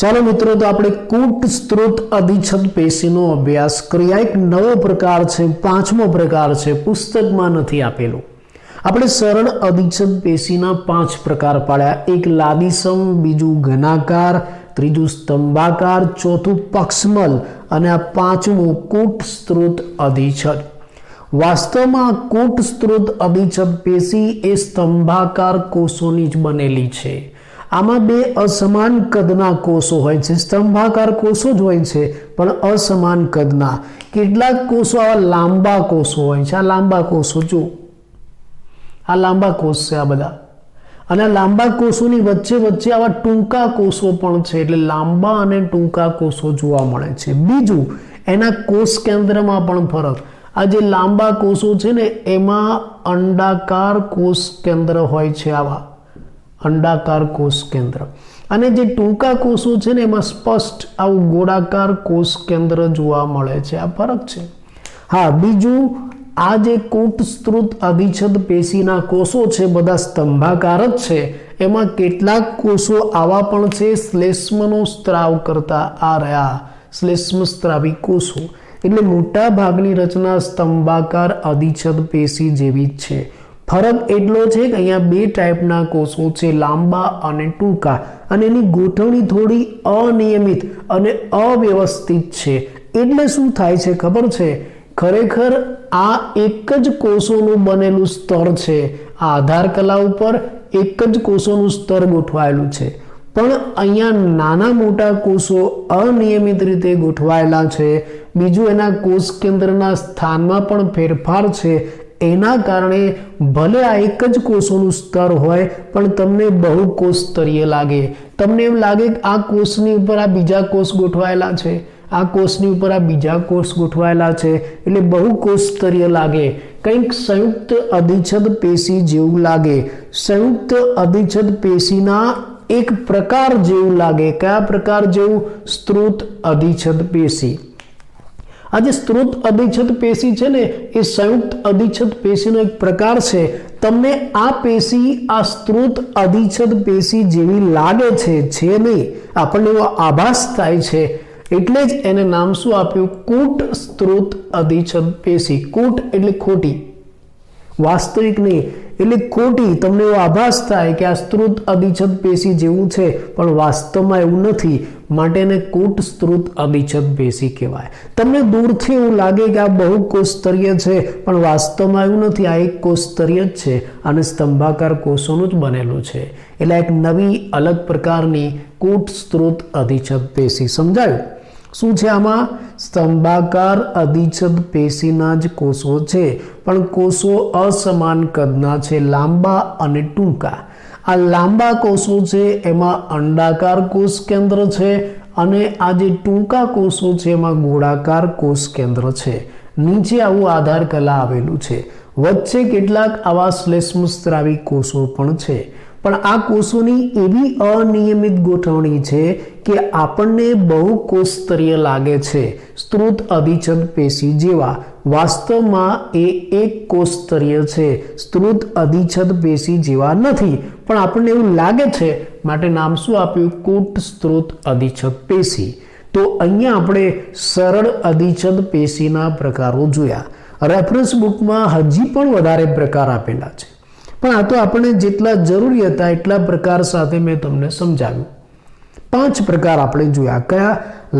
ચાલો મિત્રો, તો આપણે કૂટ સ્ત્રોત અધિચ્છદ પેશીનો અભ્યાસ કરીએ. એક નવો પ્રકાર છે, પાંચમો પ્રકાર છે, પુસ્તકમાં નથી આપેલું. આપણે સરળ અધિચ્છદ પેશીના 5 પ્રકાર પાડ્યા. એક લાદીસમ, બીજું ઘનાકાર, ત્રીજું સ્તંભાકાર, ચોથું પક્ષમલ અને આ પાંચમું કૂટ સ્ત્રોત અધિચ્છદ. વાસ્તવમાં કૂટ સ્ત્રોત અધિચ્છદ પેશી એ સ્તંભાકાર કોષોની જ બનેલી છે. આમાં 2 અસમાન કદના કોષો હોય છે. સ્તંભાકાર કોષો જ હોય છે પણ અસમાન કદના. કેટલાક કોષો આવા લાંબા કોષો હોય છે. આ લાંબા કોષો જો, આ લાંબા કોષ છે આ બધા. અને લાંબા કોષોની વચ્ચે વચ્ચે આવા ટૂંકા કોષો પણ છે. એટલે લાંબા અને ટૂંકા કોષો જોવા મળે છે. બીજું, એના કોષ કેન્દ્રમાં પણ ફરક. આ જે લાંબા કોષો છે ને એમાં અંડાકાર કોષ કેન્દ્ર હોય છે, આવા અંડાકાર કોષ કેન્દ્ર. અને જે ટૂંકા કોષો છે ને એમાં સ્પષ્ટ આવું ગોળાકાર કોષ કેન્દ્ર જોવા મળે છે. આ ફરક છે. હા, બીજું, આ જે કૂટ સ્ત્રોત અધિચ્છદ પેશીના કોષો છે બધા સ્તંભાકાર જ છે. એમાં કેટલાક કોષો આવા પણ છે શ્લેષ્મનો સ્ત્રાવ કરતા. આ રહ્યા શ્લેષ્મ સ્ત્રાવી કોષો. એટલે મોટા ભાગની રચના સ્તંભાકાર અધિચ્છદ પેશી જેવી જ છે. ફરક એટલો છે કે અહીંયા 2 ટાઈપના કોષો છે, લાંબા અને ટૂંકા. અને એની ગોઠવણી થોડી અનિયમિત અને અવ્યવસ્થિત છે. એટલે શું થાય છે ખબર છે? ખરેખર આ એક જ કોષોનું બનેલું સ્તર છે. આ આધાર કલા ઉપર એક જ કોષોનું સ્તર ગોઠવાયેલું છે. પણ અહીંયા નાના મોટા કોષો અનિયમિત રીતે ગોઠવાયેલા છે. બીજું, એના કોષ કેન્દ્રના સ્થાનમાં પણ ફેરફાર છે. એના કારણે ભલે આ એક જ કોષોનું સ્તર હોય પણ તમને બહુ કોષ સ્તરીય લાગે. તમને એમ લાગે કે આ કોષની ઉપર આ બીજા કોષ ગોઠવાયેલા છે, આ કોષની ઉપર આ બીજા કોષ ગોઠવાયેલા છે. એટલે બહુ કોષ સ્તરીય લાગે. કંઈક સંયુક્ત અધિચ્છદ પેશી જેવું લાગે. સંયુક્ત અધિચ્છદ પેશીના એક પ્રકાર જેવું લાગે. કયા પ્રકાર જેવું? સ્ત્રોત અધિચ્છદ પેશી. આ જે સ્ત્રોત અધિચ્છદ પેશી છે ને એ સંયુક્ત અધિચ્છદ પેશીનો એક પ્રકાર છે. તમને આ પેશી આ સ્ત્રોત અધિચ્છદ પેશી જેવી લાગે છે નહીં, આપણને એવો આભાસ થાય છે. એટલે જ એને નામ શું આપ્યું? કૂટ સ્ત્રોત અધિચ્છદ પેશી. કૂટ એટલે ખોટી, વાસ્તવિક નહીં, એટલે ખોટી. તમને એવો આભાસ થાય કે આ સ્ત્રોત અધિચ્છદ પેશી જેવું છે પણ વાસ્તવમાં એવું નથી. માટે એને કૂટ સ્ત્રોત અધિચ્છદ પેશી કહેવાય. તમને દૂરથી એવું લાગે કે આ બહુ કોષ સ્તરીય છે પણ વાસ્તવમાં એવું નથી. આ એક કોષ સ્તરીય જ છે અને સ્તંભાકાર કોષોનું જ બનેલું છે. એટલે એક નવી અલગ પ્રકારની કૂટ સ્ત્રોત અધિચ્છદ પેશી. સમજાયું? શું છે આમાં? સ્તંભાકાર અધિચ્છદ પેશીના જ કોષો છે પણ કોષો અસમાન કદના છે, લાંબા અને ટૂંકા. આ લાંબા કોષો છે એમાં અંડાકાર કોષ કેન્દ્ર છે અને આ જે ટૂંકા કોષો છે એમાં ગોળાકાર કોષ કેન્દ્ર છે. નીચે આવું આધાર કલા આવેલું છે. વચ્ચે કેટલાક આવા શ્લેષ્મ સ્ત્રાવી કોષો પણ છે. પણ આ કોષોની એવી અનિયમિત ગોઠવણી છે કે આપણને બહુ કોષ સ્તરીય લાગે છે, સ્ત્રોત અધિચ્છદ પેશી જેવા. વાસ્તવમાં એ એક કોષ સ્તરીય છે, સ્ત્રોત અધિચ્છદ પેશી જેવા નથી. પણ આપણને એવું લાગે છે માટે નામ શું આપ્યું? કૂટ સ્ત્રોત અધિચ્છદ પેશી. તો અહીંયા આપણે સરળ અધિચ્છદ પેશીના પ્રકારો જોયા. રેફરન્સ બુકમાં હજી પણ વધારે પ્રકાર આપેલા છે પણ આ તો આપણે જેટલા જરૂરી હતા એટલા પ્રકાર સાથે મેં તમને સમજાવ્યું. 5 પ્રકાર આપણે જોયા. કયા?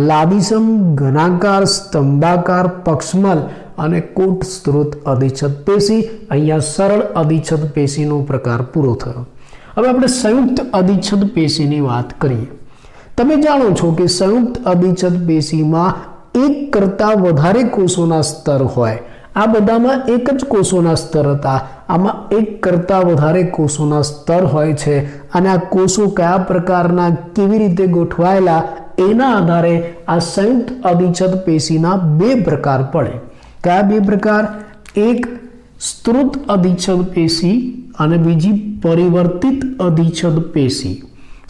લાદીસમ, ઘનાકાર, સ્તંભાકાર, પક્ષમલ અને કૂટ સ્ત્રોત અધિચ્છદ પેશી. અહીંયા સરળ અધિચ્છદ પેશીનો પ્રકાર પૂરો થયો. હવે આપણે સંયુક્ત અધિચ્છદ પેશીની વાત કરીએ. તમે જાણો છો કે સંયુક્ત અધિચ્છદ પેશીમાં એક કરતાં વધારે કોષોના સ્તર હોય. આ બધામાં એક જ કોષોના સ્તર હતા. આમાં એક કરતાં વધારે કોષોના સ્તર હોય છે અને આ કોષો કયા પ્રકારના, કેવી રીતે ગોઠવાયેલા એના આધારે આ સંયુક્ત અધિચ્છદ પેશીના 2 પ્રકાર પડે. કયા 2 પ્રકાર? એક સ્ત્રોત અધિચ્છદ પેશી અને બીજી પરિવર્તિત અધિચ્છદ પેશી.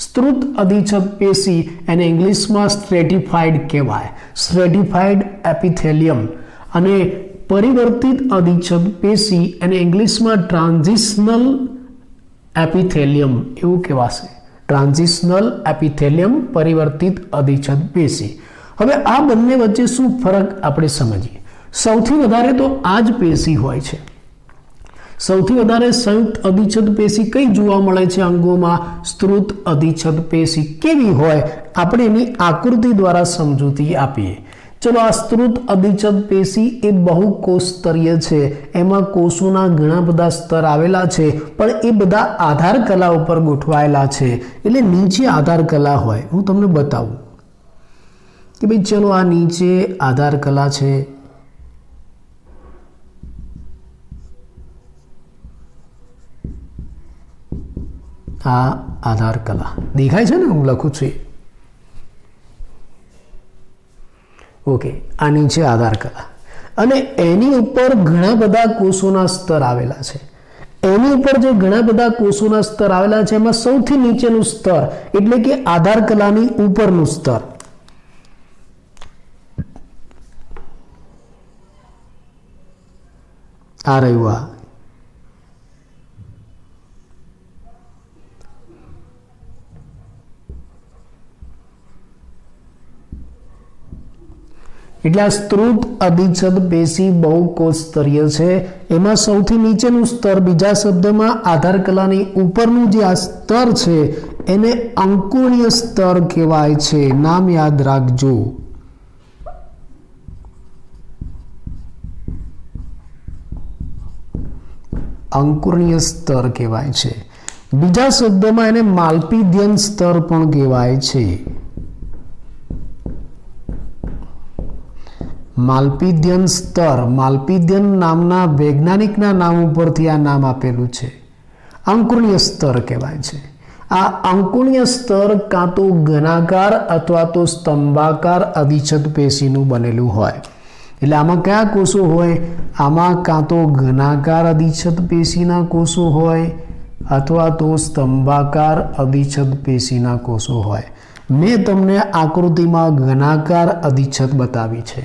સ્ત્રોત અધિચ્છદ પેશી એને ઇંગ્લિશમાં સ્ટ્રેટિફાઈડ કહેવાય, સ્ટ્રેટિફાઈડ એપિથેલિયમ. અને પરિવર્તિત અધિચ્છદ પેશી એને ઇંગ્લિશમાં ટ્રાન્ઝિશનલ એપિથેલિયમ એવું કહેવાશે. ટ્રાન્ઝિશનલ એપિથેલિયમ પરિવર્તિત અધિચ્છદ પેશી. હવે આ બંને વચ્ચે શું ફરક આપણે સમજીએ. સૌથી વધારે તો આ જ પેશી હોય છે. સૌથી વધારે સંયુક્ત અધિચ્છદ પેશી કઈ જોવા મળે છે અંગોમાં? સ્ત્રુત અધિચ્છદ પેશી. કેવી હોય આપણે એની આકૃતિ દ્વારા સમજૂતી આપીએ. ચલો, આ સ્ત્રુત અધિચ્છદ પેશી એ બહુકોષ સ્તરીય છે. એમાં કોષોના ઘણા બધા સ્તર આવેલા છે, પણ એ બધા આધાર કલા ઉપર ગોઠવાયેલા છે. એટલે નીચે આધાર કલા હોય. હું તમને બતાવું કે ભાઈ ચલો આ નીચે આધાર કલા છે. આ આધાર કલા દેખાય છે ને? હું લખું છું. ઓકે, આ નીચે આધાર કલા અને એની ઉપર ઘણા બધા કોષોના સ્તર આવેલા છે. એની ઉપર જે ઘણા બધા કોષોના સ્તર આવેલા છે એમાં સૌથી નીચેનું સ્તર એટલે કે આધાર કલાની ઉપરનું સ્તર આ રહ્યું. આ એટલે આ સ્ત્રુત અધિચ્છદ પેશી બહુકોષ સ્તરીય છે. એમાં સૌથી નીચેનું સ્તર, બીજા શબ્દમાં આધાર કલાની ઉપરનું જે આ સ્તર છે એને અંકુરીય સ્તર કહેવાય છે. નામ યાદ રાખજો. અંકુરીય સ્તર કહેવાય છે. બીજા શબ્દમાં એને માલ્પીધિયન સ્તર પણ કહેવાય છે. માલ્પીધિયન સ્તર, માલ્પીધિયન નામના વૈજ્ઞાનિકના નામ ઉપરથી આ નામ આપેલું છે. અંકુરીય સ્તર કહેવાય છે. આ અંકુરીય સ્તર કાં તો ઘનાકાર અથવા તો સ્તંભાકાર અધિચ્છદ પેશીનું બનેલું હોય. એટલે આમાં કયા કોષો હોય? આમાં કાં તો ઘનાકાર અધિચ્છદ પેશીના કોષો હોય અથવા તો સ્તંભાકાર અધિચ્છદ પેશીના કોષો હોય. મેં તમને આકૃતિમાં ઘનાકાર અધિચ્છદ બતાવી છે.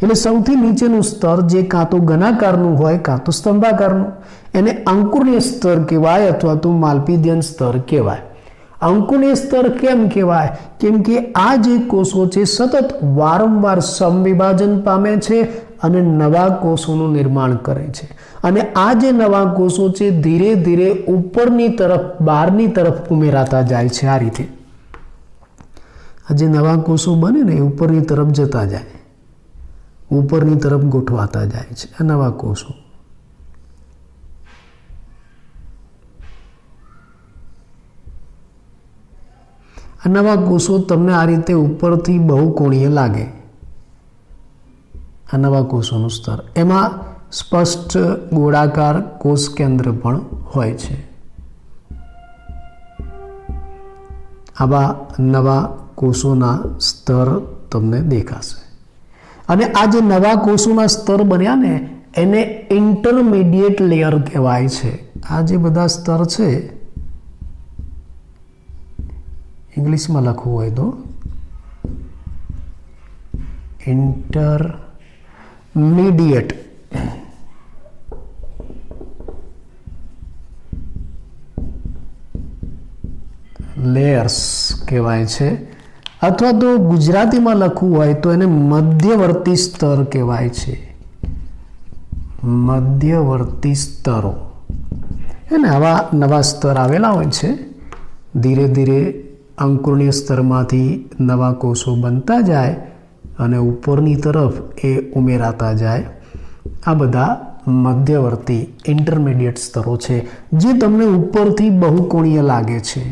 એટલે સૌથી નીચેનું સ્તર જે કાં તો ઘનાકારનું હોય કાં તો સ્તંભાકારનું, એને અંકુરીય સ્તર કહેવાય અથવા તો માલ્પીધિયન સ્તર કહેવાય. અંકુરીય સ્તર કેમ કહેવાય? કેમ કે આ જે કોષો છે સતત વારંવાર સમવિભાજન પામે છે અને નવા કોષોનું નિર્માણ કરે છે. અને આ જે નવા કોષો છે ધીરે ધીરે ઉપરની તરફ, બહારની તરફ ઉમેરાતા જાય છે. આ રીતે આ જે નવા કોષો બને ને એ ઉપરની તરફ જતા જાય, ઉપરની તરફ ગોઠવાતા જાય છે આ નવા કોષો. આ નવા કોષો તમને આ રીતે ઉપરથી બહુકોણીય લાગે. આ નવા કોષોનું સ્તર, એમાં સ્પષ્ટ ગોળાકાર કોષ કેન્દ્ર પણ હોય છે. આવા નવા કોષોના સ્તર તમને દેખાશે. અને આ જે નવા કોષોના સ્તર બન્યા ને એને ઇન્ટરમીડિયેટ લેયર કહેવાય છે. આ જે બધા સ્તર છે, ઇંગ્લિશમાં લખવું હોય તો ઇન્ટરમીડિયેટ લેયર્સ કહેવાય છે. અથવા તો ગુજરાતીમાં લખવું હોય તો એને મધ્યવર્તી સ્તર કહેવાય છે. મધ્યવર્તી સ્તરો એને આવા નવા સ્તર આવેલા હોય છે. ધીરે ધીરે અંકુરીય સ્તરમાંથી નવા કોષો બનતા જાય અને ઉપરની તરફ એ ઉમેરાતા જાય. આ બધા મધ્યવર્તી ઇન્ટરમીડિયેટ સ્તરો છે જે તમને ઉપરથી બહુકોણીય લાગે છે.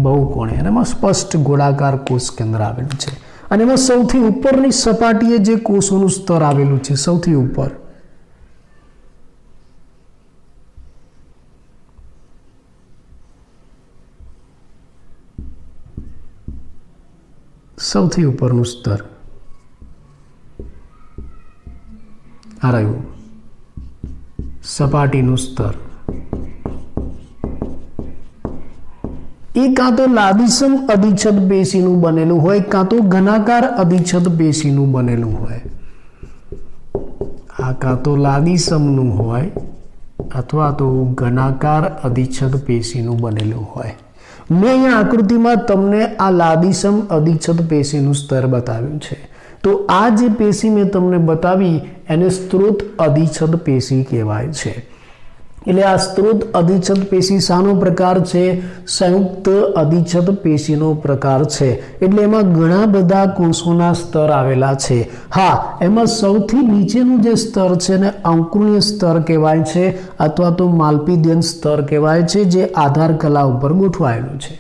બહુકોણીય, અને એમાં સ્પષ્ટ ગોળાકાર કોષ કેન્દ્ર આવેલું છે. અને એમાં સૌથી ઉપરની સપાટીએ જે કોષોનું સ્તર આવેલું છે, સૌથી ઉપર, સૌથી ઉપરનું સ્તર આ રહ્યું, સપાટીનું સ્તર. એ કાં તો લાદીસમ અધિચ્છદ પેશીનું બનેલું હોય કાં તો ઘનાકાર અધિચ્છદ પેશીનું બનેલું હોય. આ કાં તો લાદીસમનું હોય અથવા તો ઘનાકાર અધિચ્છદ પેશીનું બનેલું હોય. મેં અહીંયા આકૃતિમાં તમને આ લાદીસમ અધિચ્છદ પેશીનું સ્તર બતાવ્યું છે. તો આ જે પેશી મેં તમને બતાવી એને સ્ત્રોત અધિચ્છદ પેશી કહેવાય છે. એટલે આ સ્ત્રોત અધિચ્છદ પેશી શાનો પ્રકાર છે? સંયુક્ત અધિચ્છદ પેશીનો પ્રકાર છે. એટલે એમાં ઘણા બધા કોષોના સ્તર આવેલા છે. હા, એમાં સૌથી નીચેનું જે સ્તર છે ને અંકુરીય સ્તર કહેવાય છે અથવા તો માલ્પીડિયન સ્તર કહેવાય છે, જે આધાર કલા ઉપર ગોઠવાયેલું છે.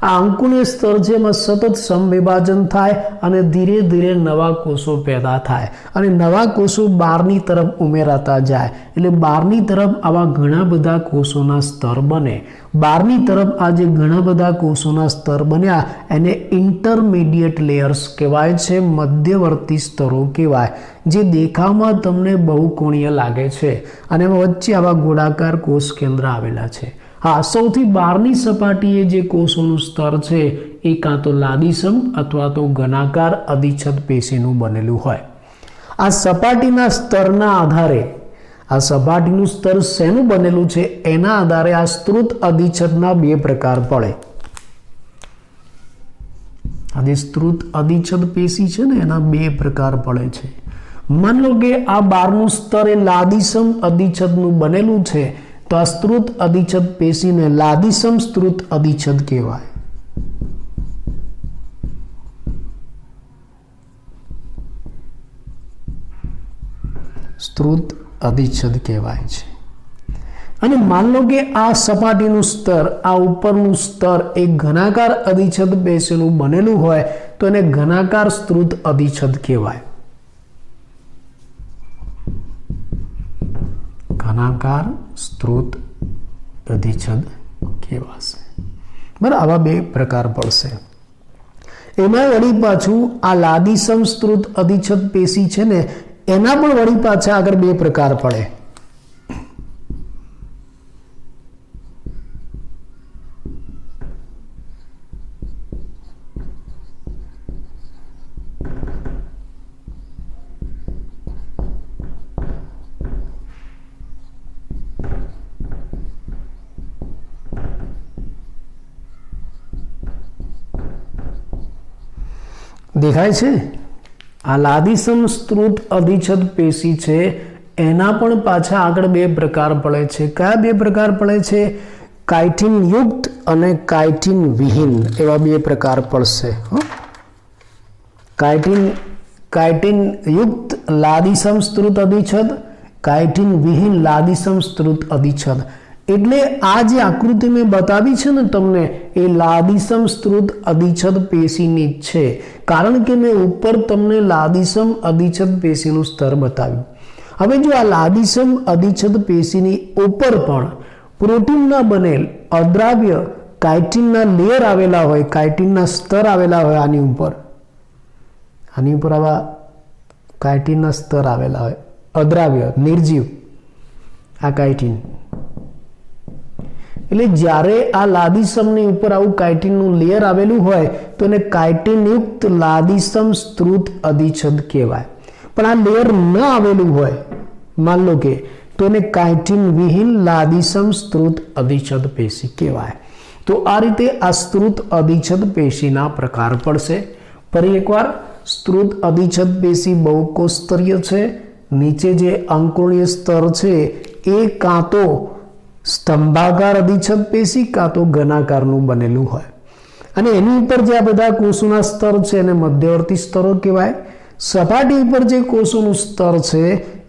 આ અંકુરીય સ્તર છે એમાં સતત સમવિભાજન થાય અને ધીરે ધીરે નવા કોષો પેદા થાય અને નવા કોષો બહારની તરફ ઉમેરાતા જાય. એટલે બહારની તરફ આવા ઘણા બધા કોષોના સ્તર બને. બહારની તરફ આ જે ઘણા બધા કોષોના સ્તર બન્યા એને ઇન્ટરમીડિયેટ લેયર્સ કહેવાય છે, મધ્યવર્તી સ્તરો કહેવાય, જે દેખાવમાં તમને બહુકોણીય લાગે છે અને એમાં વચ્ચે આવા ગોળાકાર કોષ કેન્દ્ર આવેલા છે. હા, સૌથી બહારની સપાટીએ જે કોષોનું સ્તર છે એ કાં તો લાદીસમ અથવા તો ઘનાકાર અધિચ્છદ પેશીનું બનેલું હોય. આ સપાટીના સ્તરના આધારે, આ સપાટીનું સ્તર શેનું બનેલું છે એના આધારે આ સ્ત્રોત અધિચ્છદના બે પ્રકાર પડે. આ જે સ્ત્રોત અધિચ્છદ પેશી છે ને એના બે પ્રકાર પડે છે. માન લો કે આ બહારનું સ્તર એ લાદીસમ અધિચ્છદનું બનેલું છે, તો આ સ્ત્રોત અધિચ્છદ પેશીને લાદીસમ સ્ત્રોત અધિચ્છદ કહેવાય. સ્ત્રોત અધિચ્છદ કહેવાય છે. અને માન લો કે આ સપાટીનું સ્તર, આ ઉપરનું સ્તર એ ઘનાકાર અધિચ્છદ પેશીનું બનેલું હોય તો એને ઘનાકાર સ્ત્રોત અધિચ્છદ કહેવાય. ઘનાકાર સ્ત્રોત અધિચ્છદ કહેવાશે. બરાબર, આવા બે પ્રકાર પડશે. એમાં વળી પાછું આ લાદીસમ સ્ત્રોત અધિચ્છદ પેશી છે ને એના પણ વળી પાછા આગળ બે પ્રકાર પડે. દેખાય છે? આ લાદીસમ સ્ત્રોત અધિચ્છદ પેશી છે એના પણ પાછા આગળ બે પ્રકાર પડે છે. કયા બે પ્રકાર પડે છે? કાઇટિન યુક્ત અને કાઇટિન વિહીન એવા બે પ્રકાર પડશે. કાઇટિન યુક્ત લાદીસમ સ્ત્રોત અધિચ્છદ, કાઇટિન વિહીન લાદીસમ સ્ત્રોત અધિચ્છદ. એટલે આ જે આકૃતિ મેં બતાવી છે ને તમને એ લાદીસમ સ્ત્રોત અધિચ્છદ પેશીની જ છે. કારણ કે મેં ઉપર તમને લાદીસમ અધિચ્છદ પેશીનું સ્તર બતાવ્યું. હવે જો આ લાદીસમ અધિચ્છદ પેશીની ઉપર પણ પ્રોટીનના બનેલ અદ્રાવ્ય કાઇટિનના લેયર આવેલા હોય, કાઇટિનના સ્તર આવેલા હોય, આની ઉપર આવા કાઇટિનના સ્તર આવેલા હોય, અદ્રાવ્ય નિર્જીવ આ કાઇટિન. એટલે જ્યારે આ લાદીસમની ઉપર આવું કાઇટિનનું લેયર આવેલું હોય તો એને કાઇટિનયુક્ત લાદીસમ સ્ત્રોત અધિચ્છદ કહેવાય. પણ આ લેયર ન આવેલું હોય માન લો કે, તો એને કાઇટિન વિહીન લાદીસમ સ્ત્રોત અધિચ્છદ પેશી કહેવાય. તો આ રીતે આ સ્ત્રોત અધિચ્છદ પેશીના પ્રકાર પડશે. ફરી એકવાર, સ્ત્રોત અધિચ્છદ પેશી બહુકોષસ્તરીય છે. નીચે જે અંકોણીય સ્તર છે એ કાં તો સ્તંભાકાર અધિચ્છદ પેશી કાં તો ઘનાકારનું બનેલું હોય અને એની ઉપર જે આ બધા કોષોના સ્તર છે એને મધ્યવર્તી સ્તરો કહેવાય. સપાટી ઉપર જે કોષોનું સ્તર છે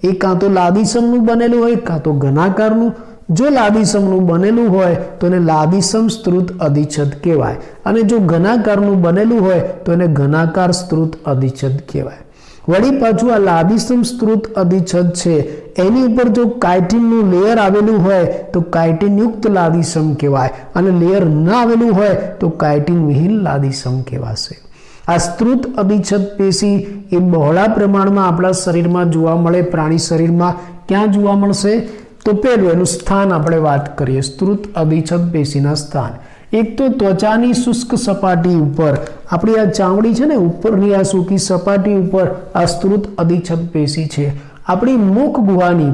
એ કાં તો લાદીસમનું બનેલું હોય કાં તો ઘનાકારનું. જો લાદીસમનું બનેલું હોય તો એને લાદીસમ સ્ત્રોત અધિચ્છદ કહેવાય અને જો ઘનાકારનું બનેલું હોય તો એને ઘનાકાર સ્ત્રોત અધિચ્છદ કહેવાય. વળી પાછું આ લાદીસમ સ્ત્રોત અધિચ્છદ છે એની ઉપર જો કાઇટિનનું લેયર આવેલું હોય તો કાઇટિનયુક્ત લાદીસમ કહેવાય અને લેયર ન આવેલું હોય તો કાઇટિન વિહીન લાદીસમ કહેવાશે. આ સ્ત્રોત અધિચ્છદ પેશી એ બહોળા પ્રમાણમાં આપણા શરીરમાં જોવા મળે. પ્રાણી શરીરમાં ક્યાં જોવા મળશે? તો પહેલું એનું સ્થાન આપણે વાત કરીએ. સ્ત્રોત અધિચ્છદ પેશીના સ્થાન એક તો ત્વચાની શુષ્ક સપાટી ઉપર, આપણી આ ચામડી છે ને ઉપરની આ સૂકી સપાટી ઉપર આ સ્ત્રોત અધિચ્છદ પેશી છે. આપણી મુખ ગુહાની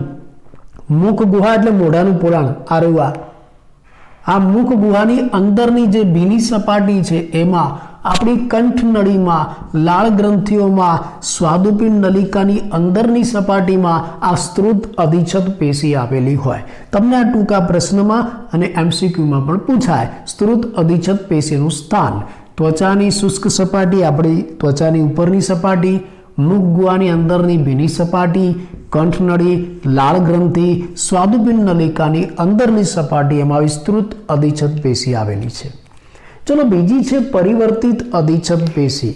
મુખ ગુહા એટલે મોઢાનું પોલાણ. આ મુખ ગુહાની અંદરની જે ભીની સપાટી છે એમાં આપણી કંઠનળીમાં, લાળ ગ્રંથિઓમાં, સ્વાદુપિંડ નલિકાની અંદરની સપાટીમાં આ સ્ત્રુત અધિચ્છદ પેશી આવેલી હોય. તમને આ ટૂંકા પ્રશ્નમાં અને MCQમાં પણ પૂછાય. સ્ત્રુત અધિચ્છદ પેશીનું સ્થાન ત્વચાની શુષ્ક સપાટી, આપણી ત્વચાની ઉપરની સપાટી, મુખ ગુહાની અંદરની ભીની સપાટી, કંઠનળી, લાળ ગ્રંથિ, સ્વાદુપિંડ નલિકાની અંદરની સપાટી, એમાં વિસ્તૃત અધિચ્છદ પેશી આવેલી છે. ચલો બીજી છે પરિવર્તિત અધિચ્છદ પેશી.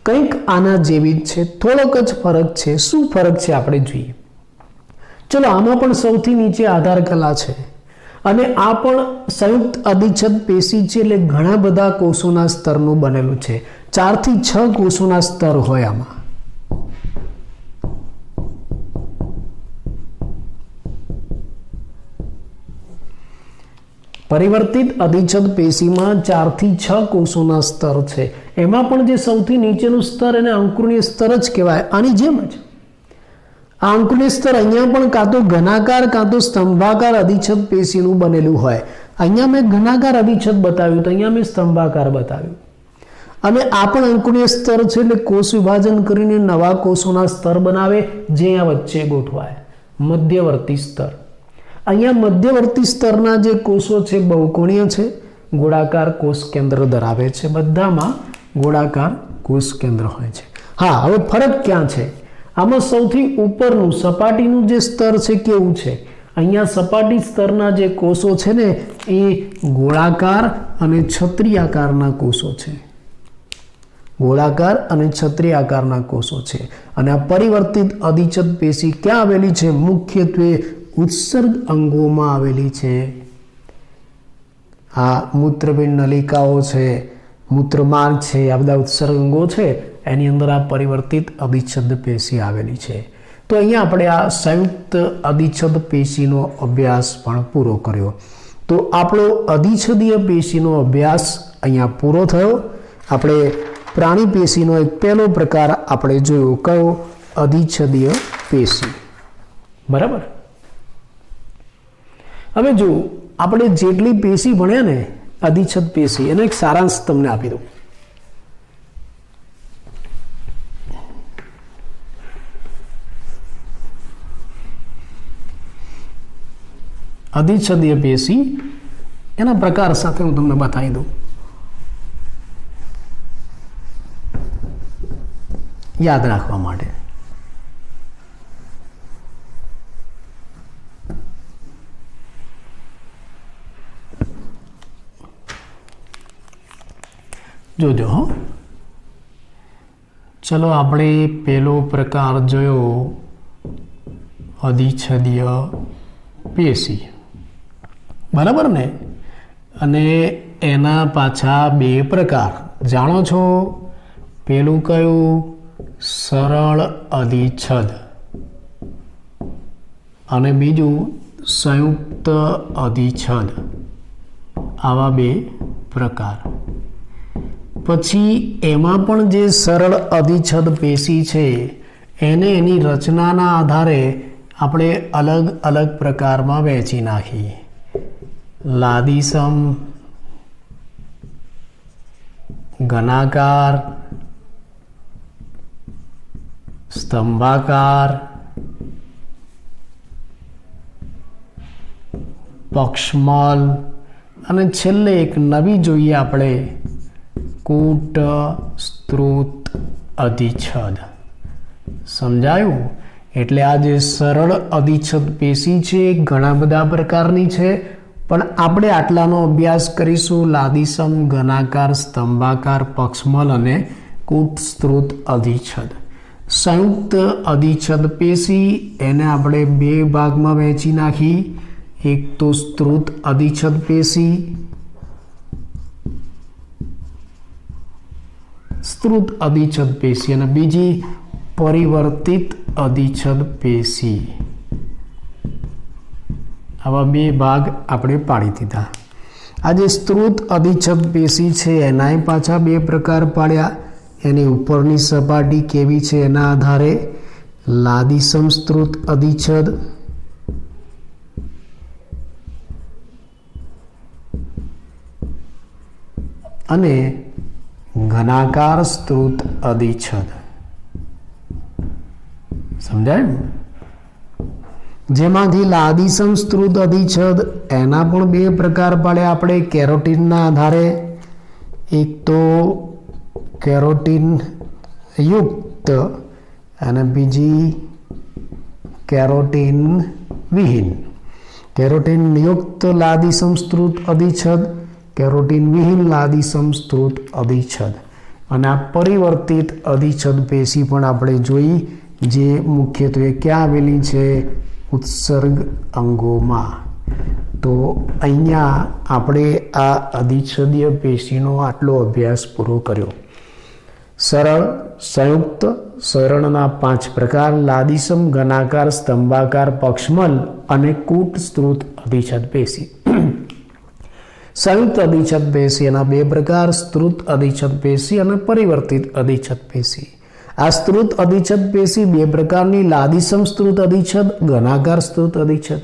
કંઈક આના જેવી જ છે, થોડોક જ ફરક છે. શું ફરક છે આપણે જોઈએ. ચલો આમાં પણ સૌથી નીચે આધાર કલા છે અને આ પણ સંયુક્ત અધિચ્છદ પેશી છે, એટલે ઘણા બધા કોષોના સ્તરનું બનેલું છે. 4 થી 6 કોષોના સ્તર હોય આમાં. પરિવર્તિત અધિચ્છદ પેશીમાં 4 થી 6 કોષોના સ્તર છે. એમાં પણ જે સૌથી નીચેનું સ્તર એને અંકુરીય સ્તર જ કહેવાય. આની જેમ જ આ અંકુરીય સ્તર અહીંયા પણ કાં તો ઘનાકાર કાં તો સ્તંભાકાર અધિચ્છદ પેશીનું બનેલું હોય. અહીંયા મેં ઘનાકાર અધિચ્છદ બતાવ્યું, તો અહીંયા મેં સ્તંભાકાર બતાવ્યું. અને આ પણ અંકુરીય સ્તર છે, એટલે કોષ વિભાજન કરીને નવા કોષોના સ્તર બનાવે, જે અહીંયા વચ્ચે ગોઠવાય. મધ્યવર્તી સ્તર. અહીંયા મધ્યવર્તી સ્તરના જે કોષો છે બહુકોણીય છે, ગોળાકાર કોષ કેન્દ્ર ધરાવે છે. બધામાં ગોળાકાર કોષ કેન્દ્ર હોય છે. હા, હવે ફરક ક્યાં છે? આમાં સૌથી ઉપરનું સપાટીનું જે સ્તર છે કેવું છે? અહીંયા સપાટી સ્તરના જે કોષો છે ને એ ગોળાકાર અને છત્રીયાકારના કોષો છે. ગોળાકાર અને છત્રીયાકારના કોષો છે. અને આ પરિવર્તિત અધિચ્છદ પેશી ક્યાં આવેલી છે? મુખ્યત્વે ઉત્સર્ગ અંગોમાં આવેલી છે. આ મૂત્રપિંડ નલિકાઓ છે, મૂત્રમાર્ગ છે, આ બધા ઉત્સર્ગ અંગો છે, એની અંદર આ પરિવર્તિત અધિચ્છદ પેશી આવેલી છે. તો અહીંયા આપણે આ સંયુક્ત અધિચ્છદ પેશીનો અભ્યાસ પણ પૂરો કર્યો. તો આપણો અધિચ્છદીય પેશીનો અભ્યાસ અહીંયા પૂરો થયો. આપણે પ્રાણી પેશીનો એક પહેલો પ્રકાર આપણે જોયો, કયો? અધિચ્છદીય પેશી. બરાબર. હવે જો આપણે જેટલી પેશી ભણ્યા ને અધિચ્છદ પેશી, એનો એક સારાંશ તમને આપી દઉં. અધિચ્છદીય પેશી એના પ્રકાર સાથે હું તમને બતાવી દઉં, યાદ રાખવા માટે. જોજો હો. ચલો આપણે પહેલો પ્રકાર જોયો અધિચ્છદીય પેશી. બરાબર ને? અને એના પાછા 2 પ્રકાર જાણો છો. પેલું કયું? સરળ અધિચ્છદ, અને બીજું સંયુક્ત અધિચ્છદ. આવા 2 પ્રકાર. પછી એમાં પણ જે સરળ અધિચ્છદ પેશી છે એને એની રચનાના આધારે આપણે અલગ અલગ પ્રકારમાં વહેંચી નાખીએ. લાદીસમ, ઘનાકાર, સ્તંભાકાર, પક્ષમલ, અને છેલ્લે એક નવી જોઈએ આપણે, કૂટ સ્ત્રોત અધિચ્છદ. સમજાયું? એટલે આ જે સરળ અધિચ્છદ પેશી છે ઘણા બધા પ્રકારની છે, પણ આપણે આટલાનો અભ્યાસ કરીશું. લાદીસમ, ઘનાકાર, સ્તંભાકાર, પક્ષમલ અને કૂટ સ્ત્રોત અધિચ્છદ. સંયુક્ત અધિચ્છદ પેશી એને આપણે 2 ભાગમાં વહેંચી નાખી. એક તો સ્ત્રોત અધિચ્છદ પેશી, સ્ત્રોત અધિચ્છદ પેશી, અને બીજી પરિવર્તિત અધિચ્છદ પેશી. આવા 2 ભાગ આપણે પાડી દીધા. આ જે સ્ત્રોત અધિચ્છદ પેશી છે એનાય પાછા 2 પ્રકાર પાડ્યા. એની ઉપરની સપાટી કેવી છે એના આધારે લાદીસમ સ્ત્રોત અધિચ્છદ અને ઘનાકાર સ્ત્રુત અધિચ્છદ. સમજાય ને? જેમાંથી લાદીસમ સ્ત્રુત અધિચ્છદ એના પણ બે પ્રકાર પાડ્યા આપણે કેરોટીનના આધારે. એક તો કેરોટીન યુક્ત અને બીજી કેરોટીન વિહીન. કેરોટીન યુક્ત લાદીસમ સ્ત્રુત અધિચ્છદ, કેરોટીન વિહીન લાદીસમ સ્ત્રુત અધિચ્છદ. અને આ પરિવર્તિત અધિચ્છદ પેશી પણ આપણે જોઈ, જે મુખ્યત્વે ક્યાં આવેલી છે? ઉત્સર્ગ અંગોમાં. તો અહીંયા આપણે આ અધિચ્છદીય પેશીનો આટલો અભ્યાસ પૂરો કર્યો. સરળ, સંયુક્ત, સરળના 5 પ્રકાર: લાદીસમ, ઘનાકાર, સ્તંભાકાર, પક્ષમલ અને કૂટ સ્ત્રુત અધિચ્છદ પેશી. સંયુક્ત અધિચ્છદ પેશી એના 2 પ્રકાર: સ્ત્રુત અધિચ્છદ પેશી અને પરિવર્તિત અધિચ્છદ પેશી. આ સ્ત્રુત અધિચ્છદ પેશી 2 પ્રકારની: લાદીસમ સ્ત્રુત અધિચ્છદ, ઘનાકાર સ્ત્રુત અધિચ્છદ.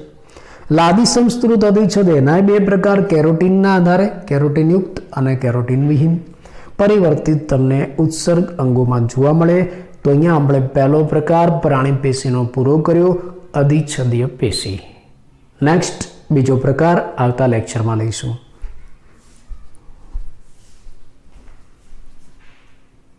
લાદીસમ સ્ત્રુત અધિચ્છદ એના 2 પ્રકાર: કેરોટીનના આધારે, કેરોટીન યુક્ત અને કેરોટીન વિહીન. પરિવર્તિત તમને ઉત્સર્ગ અંગોમાં જોવા મળે. તો અહીંયા આપણે પહેલો પ્રકાર પ્રાણી પેશીનો પૂરો કર્યો, અધિચ્છદીય પેશી. નેક્સ્ટ બીજો પ્રકાર આવતા લેક્ચરમાં લઈશું.